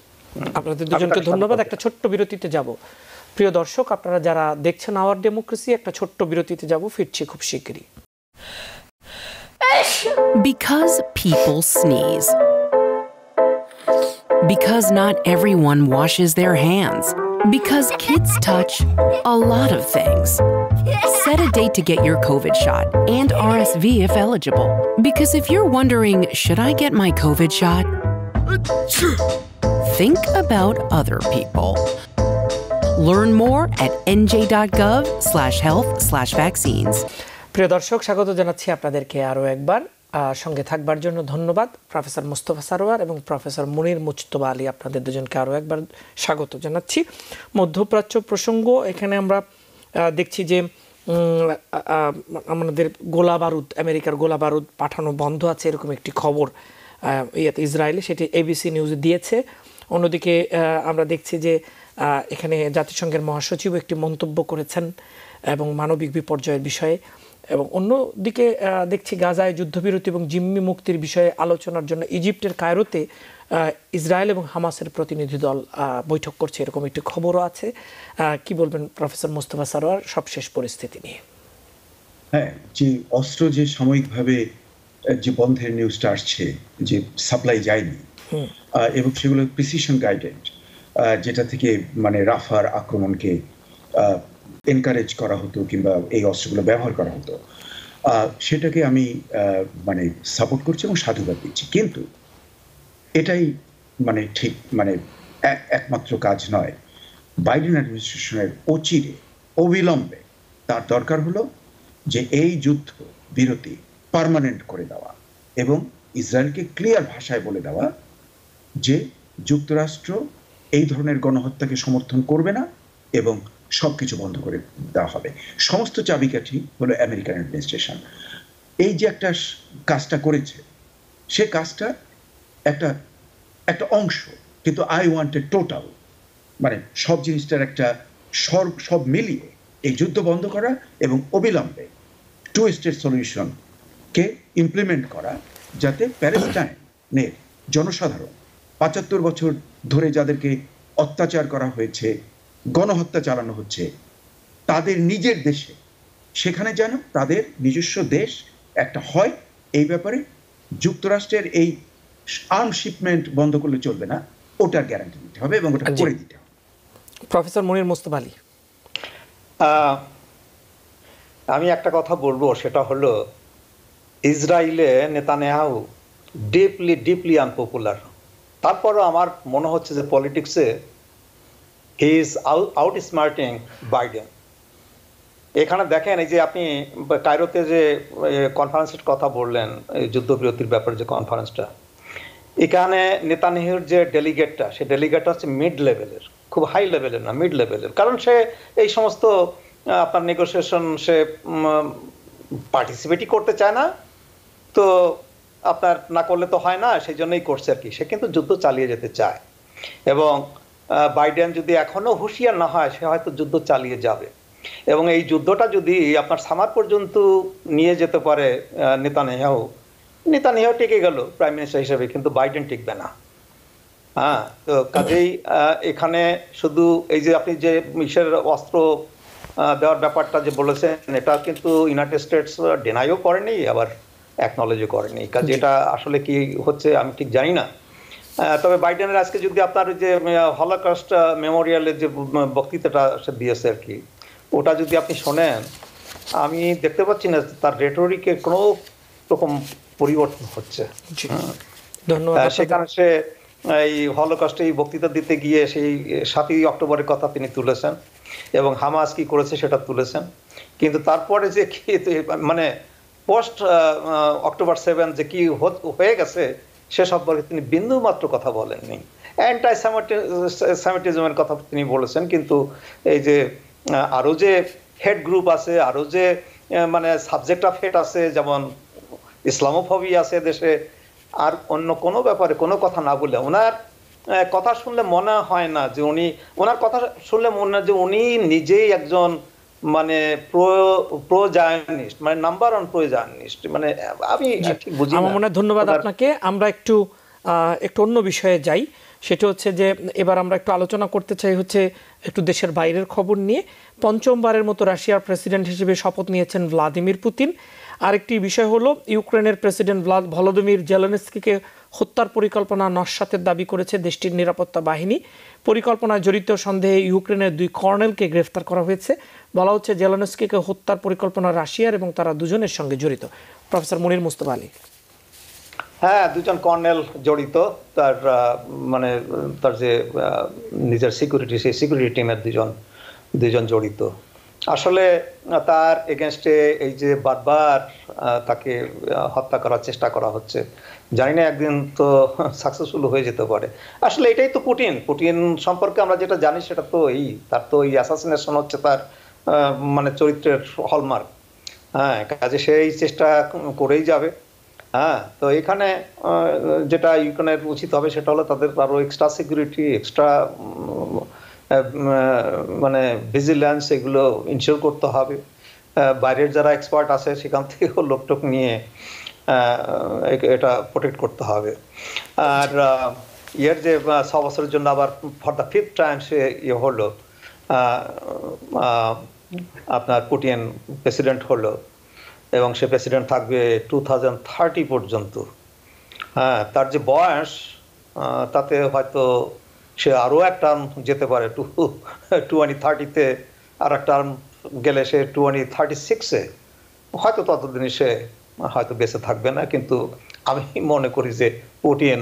আপনাদের দুজনকে ধন্যবাদ। একটা ছোট্ট বিরতিতে যাব। প্রিয় দর্শক, আপনারা যারা দেখছেন আওয়ার ডেমোক্রেসি, একটা ছোট্ট বিরতিতে যাব, ফিরছি খুব শিগগিরই। Because people sneeze. Because not everyone washes their hands. Because kids touch a lot of things. Set a date to get your COVID shot and RSV if eligible. Because if you're wondering, should I get my COVID shot? Think about other people. Learn more at nj.gov/health/vaccines. প্রিয় দর্শক, স্বাগত জানাচ্ছি আপনাদেরকে আরও একবার। সঙ্গে থাকবার জন্য ধন্যবাদ প্রফেসর মোস্তফা সরোয়ার এবং প্রফেসর মুনির মুজতবা আলী। আপনাদের দুজনকে আরও একবার স্বাগত জানাচ্ছি। মধ্যপ্রাচ্য প্রসঙ্গ, এখানে আমরা দেখছি যে আমাদের গোলা বারুদ, আমেরিকার গোলা বারুদ পাঠানো বন্ধ আছে এরকম একটি খবর ইসরায়েলে, সেটি এবিসি নিউজে দিয়েছে। অন্যদিকে আমরা দেখছি যে এখানে জাতিসংঘের মহাসচিব একটি মন্তব্য করেছেন এবং মানবিক বিপর্যয়ের বিষয়ে, এবং অন্যদিকে দেখছি গাজায় যুদ্ধবিরতি এবং জিম্মি মুক্তির বিষয়ে আলোচনার জন্য ইজিপ্টের কায়রোতে ইসরায়েল এবং হামাসের প্রতিনিধি দল বৈঠক করছে, এরকম একটি খবরও আছে। কি বলবেন প্রফেসর মোস্তফা সরোয়ার সবশেষ পরিস্থিতি নিয়ে? হ্যাঁ, যে অস্ত্র যে সাময়িকভাবে যে বন্ধের নিউজটা আসছে, যে সাপ্লাই যায়নি এবং সেগুলো প্রিসিশন গাইডেড, যেটা থেকে মানে রাফার আক্রমণকে এনকারেজ করা হতো কিংবা এই অস্ত্রগুলো ব্যবহার করা হতো, সেটাকে আমি মানে সাপোর্ট করছি এবং সাধুবাদ দিচ্ছি। কিন্তু এটাই মানে ঠিক মানে একমাত্র কাজ নয়। বাইডেন অ্যাডমিনিস্ট্রেশনের অচিরে অবিলম্বে তার দরকার হলো যে এই যুদ্ধ বিরতি পার্মানেন্ট করে দেওয়া এবং ইসরায়েলকে ক্লিয়ার ভাষায় বলে দেওয়া যে যুক্তরাষ্ট্র এই ধরনের গণহত্যাকে সমর্থন করবে না এবং সবকিছু বন্ধ করে দেওয়া হবে। সমস্ত চাবিকাঠি হলো আমেরিকান অ্যাডমিনিস্ট্রেশন। এই যে একটা কাজটা করেছে, সে কাজটা একটা একটা অংশ, কিন্তু আই ওয়ান্ট এ টোটাল, মানে সব জিনিসটার একটা সব মিলিয়ে এই যুদ্ধ বন্ধ করা এবং অবিলম্বে 2 স্টেট সলিউশনকে ইমপ্লিমেন্ট করা, যাতে প্যালেস্টাইনের জনসাধারণ 75 বছর ধরে যাদেরকে অত্যাচার করা হয়েছে, গণহত্যা চালানো হচ্ছে তাদের নিজের দেশে, সেখানে যেন তাদের নিজস্ব দেশ একটা হয়। এই ব্যাপারে যুক্তরাষ্ট্রের এই আর্ম শিপমেন্ট বন্ধ করলে চলবে না, ওটার গ্যারান্টি দিতে হবে এবং ওটা করে দিতে হবে। প্রফেসর মুনির মুস্তফা আলী, আমি একটা কথা বলবো, সেটা হলো ইসরায়েলে নেতানিয়াহু ডিপলি আনপপুলার। তারপরও আমার মনে হচ্ছে যে পলিটিক্সে হি ইজ আউট স্মার্টিং বাইডেন। এখানে দেখেন, এই যে আপনি কায়রোতে যে কনফারেন্সের কথা বললেন, যুদ্ধবিরতির ব্যাপারে যে কনফারেন্সটা, এখানে নেতানিয়াহুর যে ডেলিগেটটা, সে ডেলিগেটটা হচ্ছে মিড লেভেলের, খুব হাই লেভেলের না, মিড লেভেলের। কারণ সে এই সমস্ত আপনার নেগোসিয়েশন সে পার্টিসিপেটই করতে চায় না, তো আপনার না করলে তো হয় না, সেই জন্যই করছে আর কি। সে কিন্তু যুদ্ধ চালিয়ে যেতে চায় এবং বাইডেন যদি এখনো হুঁশিয়ার না হয়, সে হয়তো যুদ্ধ চালিয়ে যাবে এবং এই যুদ্ধটা যদি আপনার সামার পর্যন্ত নিয়ে যেতে পারে নেতানিয়াহু টিকে গেল প্রাইম মিনিস্টার হিসেবে, কিন্তু বাইডেন টিকবে না। হ্যাঁ, তো কাজেই এখানে শুধু এই যে আপনি যে মিশের অস্ত্র দেওয়ার ব্যাপারটা যে বলেছেন, এটা কিন্তু ইউনাইটেড স্টেটস ডিনাইও করেনি, আবার অ্যাকনলেজও করেনি। কাজে এটা আসলে কি হচ্ছে আমি ঠিক জানি না। তবে বাইডেনের আজকে যদি আপনার যে হলোকস্ট মেমোরিয়ালের যে বক্তৃতাটা সে দিয়েছে আর কি, ওটা যদি আপনি শোনেন, আমি দেখতে পাচ্ছি না তার রেটরিকের কোনো রকম পরিবর্তন হচ্ছে। ধন্যবাদ। সেখানে সে এই হলোকস্টে এই বক্তৃতা দিতে গিয়ে সেই 7ই অক্টোবরের কথা তিনি তুলেছেন এবং হামাস কি করেছে সেটা তুলেছেন, কিন্তু তারপরে যে কি মানে পোস্ট অক্টোবর 7 যে কি হয়ে গেছে সে সম্পর্কে তিনি বিন্দু মাত্র কথা বলেননি। অ্যান্টাই সেমিটিজমের কথা তিনি বলেছেন, কিন্তু এই যে আরো যে হেড গ্রুপ আছে, আরো যে মানে সাবজেক্ট অফ হেড আছে, যেমন ইসলামোফোবিয়া আছে দেশে, আর অন্য কোনো ব্যাপারে কোনো কথা না বলে, ওনার কথা শুনলে মনে হয় না যে ওনার কথা শুনলে মনে হয় যে উনি নিজেই একজন মানে প্রো জায়নিস্ট, মানে নাম্বার 1 প্রো জায়নিস্ট। মানে আমি ঠিক বুঝি না। আমার মনে হয় ধন্যবাদ আপনাকে। আমরা একটু অন্য বিষয়ে যাই, সেটা হচ্ছে যে এবার আমরা একটু আলোচনা করতে চাই হচ্ছে একটু দেশের বাইরের খবর নিয়ে। পঞ্চমবারের মতো রাশিয়ার প্রেসিডেন্ট হিসেবে শপথ নিয়েছেন ভ্লাদিমির পুতিন। আরেকটি বিষয় হলো ইউক্রেনের প্রেসিডেন্ট ভলোদিমির জেলেনস্কিকে হত্যার পরিকল্পনা নস্যাতের দাবি করেছে দেশটির নিরাপত্তা বাহিনী। পরিকল্পনায় জড়িত সন্দেহে ইউক্রেনের 2 কর্নেলকে গ্রেফতার করা হয়েছে। বলা হচ্ছে জেলেনস্কিকে হত্যার পরিকল্পনা রাশিয়ার এবং তারা দুজনের সঙ্গে জড়িত। প্রফেসর মুনির মুস্তফা আলী। হ্যাঁ, 2জন কর্নেল জড়িত, তার মানে তার যে নিজের সিকিউরিটি, সেই সিকিউরিটি টিমের দুজন জড়িত। আসলে তার এগেনস্টে এই যে বারবার তাকে হত্যা করার চেষ্টা করা হচ্ছে, জানি না একদিন তো সাকসেসফুল হয়ে যেতে পারে। আসলে এটাই তো পুটিন সম্পর্কে আমরা যেটা জানি সেটা তো তার তো এই অ্যাসাসিনেশন হচ্ছে তার মানে চরিত্রের হলমার্ক। হ্যাঁ, কাজে সেই চেষ্টা করেই যাবে। হ্যাঁ, তো এখানে যেটা ইউক্রেনের উচিত হবে সেটা হলো তাদের আরো এক্সট্রা সিকিউরিটি, এক্সট্রা মানে ভিজিলেন্স, এগুলো ইনশিওর করতে হবে। বাইরের যারা এক্সপার্ট আছে সেখান থেকেও লোকটোক নিয়ে এটা প্রোটেক্ট করতে হবে। আর এর যে 6 বছরের জন্য আবার ফর দ্য 5th টাইম সে হলো আপনার পুতিন প্রেসিডেন্ট হলো এবং সে প্রেসিডেন্ট থাকবে 2030 পর্যন্ত। হ্যাঁ, তার যে বয়স তাতে হয়তো সে আরও এক টার্ম যেতে পারে, 2030-তে আর এক টার্ম গেলে সে 2036-এ হয়তো ততদিনে সে হয়তো বেঁচে থাকবে না। কিন্তু আমি মনে করি যে পুতিন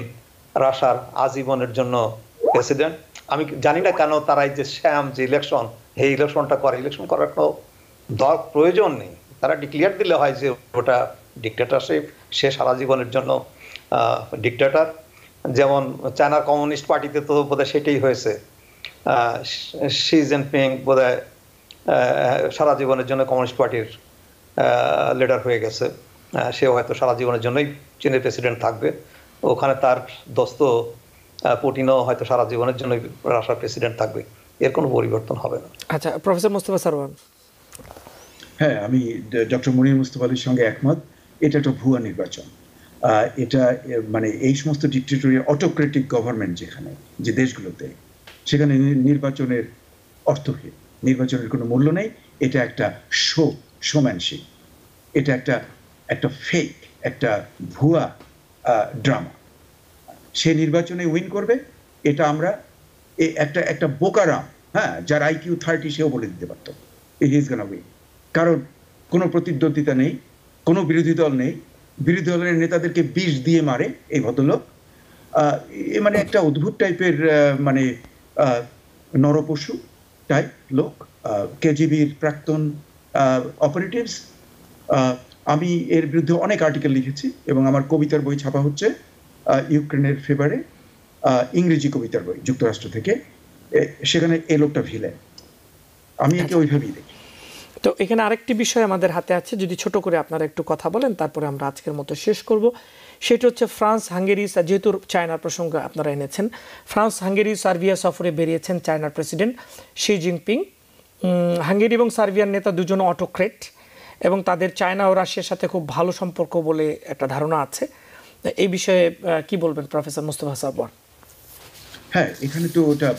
রাশিয়ার আজীবনের জন্য প্রেসিডেন্ট। আমি জানি না কেন তারা এই যে যে ইলেকশন, এই ইলেকশনটা করে, ইলেকশন করার কোনো প্রয়োজন নেই। তারা ডিক্লেয়ার দিলে হয় যে ওটা ডিক্টেটরশিপ, সে সারা জীবনের জন্য ডিক্টেটর। যেমন চায়নার কমিউনিস্ট পার্টিতে তো বোধহয় সেটাই হয়েছে, শি জিনপিং বোধহয় সারা জীবনের জন্য কমিউনিস্ট পার্টির লিডার হয়ে গেছে, সেও হয়তো সারা জীবনের জন্যই চীনের প্রেসিডেন্ট থাকবে। ওখানে তার দোস্ত পুটিনও হয়তো সারা জীবনের জন্য রাশিয়ার প্রেসিডেন্ট থাকবে, এর কোনো পরিবর্তন হবে না। আচ্ছা, প্রফেসর মোস্তফা সারওয়ার। হ্যাঁ, আমি ডক্টর মনির মুস্তফা আলীর সঙ্গে একমত। এটা একটা ভুয়া নির্বাচন। এটা মানে এই সমস্ত ডিক্টেটরিয়াল অটোক্রেটিক গভর্নমেন্ট যেখানে, যে দেশগুলোতে, সেখানে নির্বাচনের অর্থহীন, নির্বাচনের কোনো মূল্য নেই। এটা একটা শোম্যানশিপ, এটা একটা ফেক, একটা ভুয়া ড্রামা। সে নির্বাচনে উইন করবে, এটা আমরা একটা বোকারাম, হ্যাঁ, যার IQ 30 সেও বলে দিতে পারতো হি ইজ গোনা উইন। কারণ কোনো প্রতিদ্বন্দ্বিতা নেই, কোনো বিরোধী দল নেই, বিরোধী দলের নেতাদেরকে বিষ দিয়ে মারে এই ভদ্রলোক। মানে একটা অদ্ভুত টাইপের মানে নরপশু টাইপ লোক, KGBর প্রাক্তন অপারেটিভস। আমি এর বিরুদ্ধে অনেক আর্টিকেল লিখেছি এবং আমার কবিতার বই ছাপা হচ্ছে ইউক্রেনের ফেভারে, ইংরেজি কবিতার বই যুক্তরাষ্ট্র থেকে। সেখানে এই লোকটা ভিলেন, আমি একে ওইভাবেই দেখি। তো এখানে আরেকটি বিষয় আমাদের হাতে আছে, যদি ছোট করে আপনারা একটু কথা বলেন, তারপরে আমরা আজকের মতো শেষ করব। সেটা হচ্ছে ফ্রান্স, হাঙ্গেরি, যেহেতু চায়নার প্রসঙ্গ আপনারা এনেছেন, ফ্রান্স, হাঙ্গেরি, সার্বিয়া সফরে বেরিয়েছেন চায়নার প্রেসিডেন্ট শি জিনপিং। হাঙ্গেরি এবং সার্বিয়ার নেতা দুজন অটোক্রেট এবং তাদের চায়না ও রাশিয়ার সাথে খুব ভালো সম্পর্ক বলে একটা ধারণা আছে। এই বিষয়ে কি বলবেন প্রফেসর মোস্তফা সারওয়ার? হ্যাঁ, এখানে তো ওটা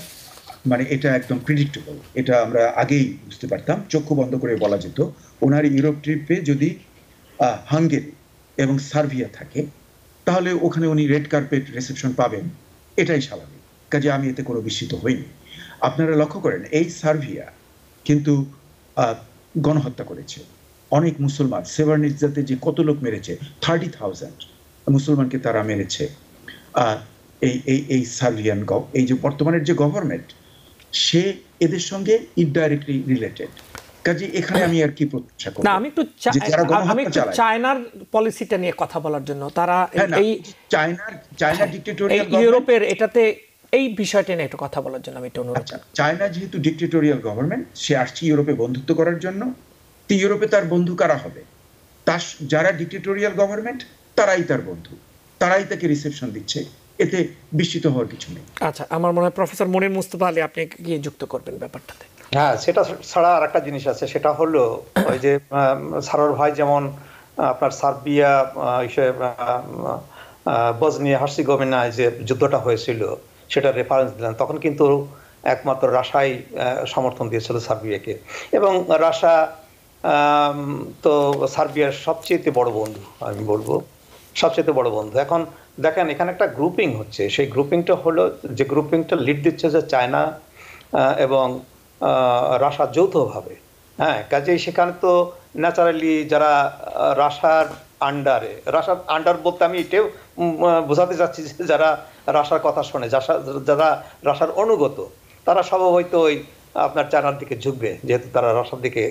মানে এটা একদম প্রিডিক্টেবল, এটা আমরা আগেই বুঝতে পারতাম, চক্ষু বন্ধ করে বলা যেত। ওনার ইউরোপ ট্রিপে যদি হাঙ্গেরি এবং সার্বিয়া থাকে, তাহলে ওখানে উনি রেড কার্পেট রিসেপশন পাবেন, এটাই স্বাভাবিক। কাজে আমি এতে কোনো বিস্মিত হইনি। আপনারা লক্ষ্য করেন, এই সার্বিয়া কিন্তু গণহত্যা করেছে অনেক মুসলমান। সেভারনিৎজাতে যে কত লোক মেরেছে, 30,000 মুসলমানকে তারা মেরেছে। এই সার্বিয়ান এই যে বর্তমানের যে গভর্নমেন্ট, সে এদের সঙ্গে ইনডাইরেক্টলি রিলেটেড। কাজে এখানে আমি আর কি প্রত্যাশা করব? না, আমি একটু চায়নার পলিসিটা নিয়ে কথা বলার জন্য, তারা এই চায়না ডিক্টেটরিয়াল ইউরোপের এটাতে এই বিষয়টা নিয়ে একটু কথা বলার জন্য আমি একটু অনুরোধ করব। চায়না যেহেতু ডিক্টেটরিয়াল গভর্নমেন্ট, সে আসছে ইউরোপে বন্ধুত্ব করার জন্য। তো ইউরোপে তার বন্ধু কারা হবে? তার যারা ডিক্টেটরিয়াল গভর্নমেন্ট, তারাই তার বন্ধু, তারাই তাকে রিসেপশন দিচ্ছে। এতে বিস্মিত হওয়ার কিছু নেই। আচ্ছা, আমার মনে হয় প্রফেসর মনির মুস্তফা আলী আপনি গিয়ে যুক্ত করবেন ব্যাপারটাতে। হ্যাঁ, সেটা ছাড়া আর একটা জিনিস আছে, সেটা হলো ওই যে সারোয়ার ভাই যেমন আপনার সার্বিয়া, বসনিয়া হার্সেগোভিনায় যে যুদ্ধটা হয়েছিল সেটা রেফারেন্স দিলেন, তখন কিন্তু একমাত্র রাশিয়াই সমর্থন দিয়েছিল সার্বিয়াকে। এবং রাশিয়া তো সার্বিয়ার সবচেয়ে বড় বন্ধু, আমি বলবো সবচেয়ে বড় বন্ধু। এখন দেখেন, এখানে একটা গ্রুপিং হচ্ছে, সেই গ্রুপিংটা হলো, যে গ্রুপিংটা লিড দিচ্ছে যে চায়না এবং রাশিয়া যৌথভাবে। হ্যাঁ, কাজেই সেখানে তো ন্যাচারালি যারা রাশিয়ার আন্ডার বলতে আমি এটাও বোঝাতে চাচ্ছি যে যারা রাশিয়ার কথা শোনে, যারা রাশিয়ার অনুগত, তারা স্বভাবতই আপনার চায়নার দিকে ঝুঁকবে, যেহেতু তারা রাশিয়ার দিকে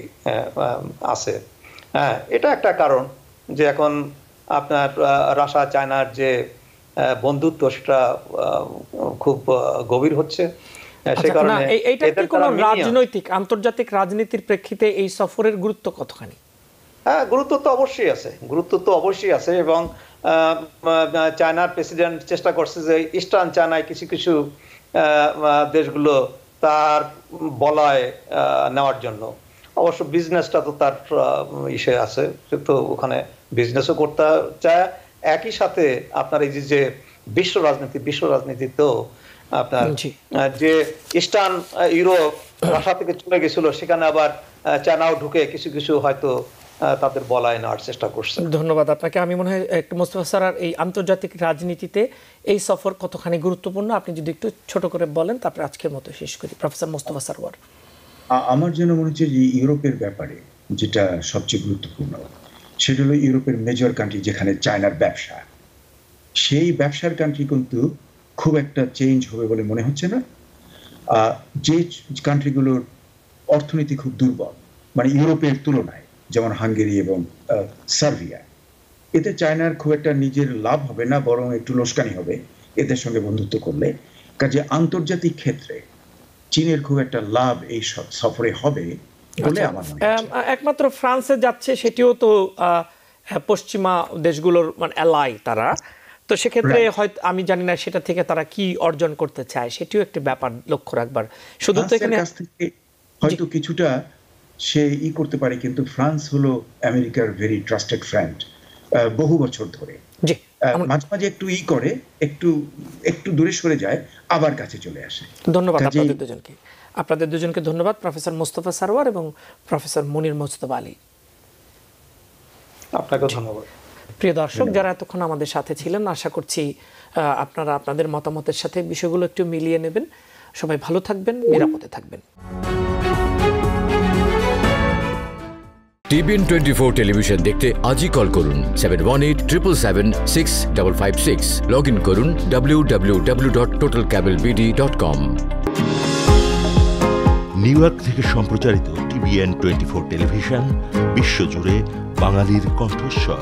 আছে। হ্যাঁ, এটা একটা কারণ যে এখন আপনার রাশিয়া চায়নার যে বন্ধুত্ব, সেটা খুব গভীর হচ্ছে। সেই কারণে এইটা কি কোনো রাজনৈতিক, আন্তর্জাতিক রাজনীতির প্রেক্ষিতে এই সফরের গুরুত্ব কতখানি? হ্যাঁ, গুরুত্ব তো অবশ্যই আছে। এবং চায়নার প্রেসিডেন্ট চেষ্টা করছে যে ইস্টার্ন চায়নায় কিছু কিছু দেশগুলো তার বলয় নেওয়ার জন্য। অবশ্য বিজনেসটা তো তার ইসে আছে, তো ওখানে বিজনেসও করতে চায়। একই সাথে আপনার এই যে বিশ্ব রাজনীতি তো আপনার যে ইস্টার্ন ইউরোপ রাশিয়া থেকে চলে গেছিল, সেখানে আবার চায়নাও ঢুকে কিছু কিছু হয়তো তাদের বলায় নেওয়ার চেষ্টা করছে। ধন্যবাদ আপনাকে। আমি মনে হয় মোস্তফা স্যার, এই আন্তর্জাতিক রাজনীতিতে এই সফর কতখানি গুরুত্বপূর্ণ আপনি যদি একটু ছোট করে বলেন, তারপরে আজকের মতো শেষ করি। প্রফেসর মোস্তফা সারওয়ার। আমার জন্য মনে হচ্ছে যে ইউরোপের ব্যাপারে যেটা সবচেয়ে গুরুত্বপূর্ণ, সেটা হলো ইউরোপের মেজর কান্ট্রি যেখানে চায়নার ব্যবসা, সেই ব্যবসার কান্ট্রি কিন্তু খুব একটা চেঞ্জ হবে বলে মনে হচ্ছে না। যে কান্ট্রিগুলোর অর্থনীতি খুব দুর্বল, মানে ইউরোপের তুলনায়, যেমন হাঙ্গেরি এবং সার্বিয়া। এতে চায়নার খুব একটা নিজের লাভ হবে না, বরং একটু লোসকানি হবে এদের সঙ্গে বন্ধুত্ব করলে। কাজে আন্তর্জাতিক ক্ষেত্রে চীনের খুব একটা লাভ এই সফরে হবে বলে আমার মনে হয়। একমাত্র ফ্রান্সে যাচ্ছে, সেটিও তো পশ্চিমা দেশগুলোর মানে অ্যালাই তারা, তো সেক্ষেত্রে হয়তো আমি জানি না সেটা থেকে তারা কি অর্জন করতে চায়, সেটিও একটি ব্যাপার লক্ষ্য রাখবার। শুধু তো এখানে কাছ থেকে হয়তো কিছুটা সে করতে পারে, কিন্তু ফ্রান্স হলো আমেরিকার ভেরি ট্রাস্টেড ফ্রেন্ড বহু বছর ধরে। জি, মাঝে মাঝে একটু করে একটু দূরে সরে যায়, আবার কাছে চলে আসে। ধন্যবাদ আপনাদের দুজনকে ধন্যবাদ, প্রফেসর মোস্তফা সারওয়ার এবং প্রফেসর মুনির মোস্তফা আলী। আপনাকে ধন্যবাদ। প্রিয় দর্শক, যারা এতক্ষণ আমাদের সাথে ছিলেন, আশা করছি আপনারা আপনাদের মতামতের সাথে বিষয়গুলো একটু মিলিয়ে নেবেন। সবাই ভালো থাকবেন, নিরাপদে থাকবেন। TBN 24 টেলিভিশন দেখতে আজই কল করুন 7187776556। লগ ইন করুন www.totalcablebd.com। নিউ ইয়র্ক থেকে সম্প্রচারিত TBN 24 টেলিভিশন বিশ্বজুড়ে বাঙালির কণ্ঠস্বর।